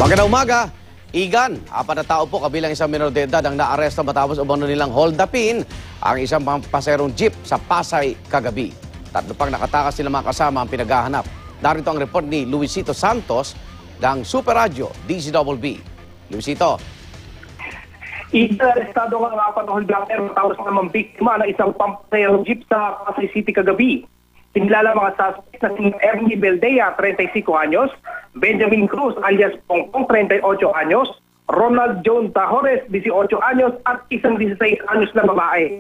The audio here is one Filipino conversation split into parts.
Magandang umaga. Igan, 4 na tao po kabilang isang minor de edad ang naaresto matapos umano nilang hold-upin ang isang paserong jeep sa Pasay kagabi. 3 pang nakatakas silang mga kasama ang pinaghahanap. Narito ang report ni Luisito Santos ng Super Radio DZBB. Luisito. Arestado nga ang 4 na hold-upper matapos namang biktima ng isang paserong jeep sa Pasay City kagabi. Sinilala mga suspect na si Ernie Beldea, 35 anyos, Benjamin Cruz alias Pongpong, 38 anyos, Ronald John Tahores, 18 anyos at isang 16 anyos na babae.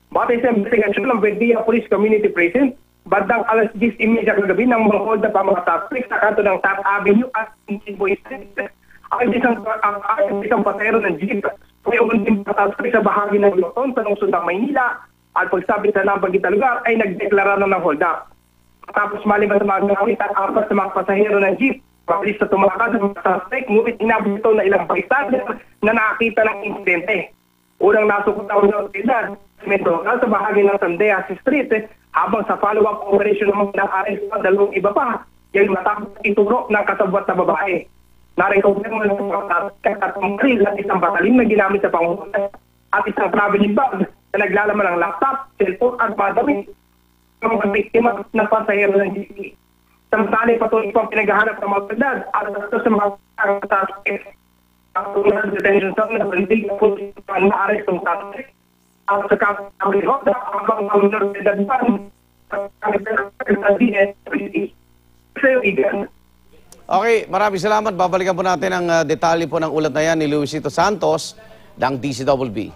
Batay sa investigasyon ng Beldea Police Community Precinct, bandang alas 10:30 kagabi ng mga hold up ang mga suspect sa kanto ng Taft Avenue at Boy Street. Ang isang pasero ng jeep ay umunding suspect sa bahagi ng Luton sa lungsod ng Maynila. At pagsabit sa nabanggit na lugar ay nagdeklara na ng hold up. Tapos maliban sa mga nangawitan, 4 sa mga pasahero ng jeep, mabilis na tumakas sa mga suspect, ngunit inabot ito na ilang bystander na nakakita ng insidente. Unang nasukot ang otoridad sa bahagi ng Sandeas Street habang sa follow-up operation ng mga nang-arrest ang 2 iba pa, yung matapos ituro ng kasabwat na babae. Narecover mo ng mga suspect at isang batalim na ginamit sa pangunan at isang traveling bag na naglalaman ng laptop, cellphone at battery ng mga biktima ng pasahero ng jeep. Samantala patuloy pang pinaghahanap ng mga otoridad at sa mga suspect. Ang tunay sa detention zone na palindig na po ang na-arrest ng suspect. Ang sa kakamilihot na habang ang otoridad pa ang DSPD. Sa'yo, Igan. Okay, maraming salamat. Babalikan po natin ang detalye po ng ulat na yan ni Luisito Santos ng DZBB.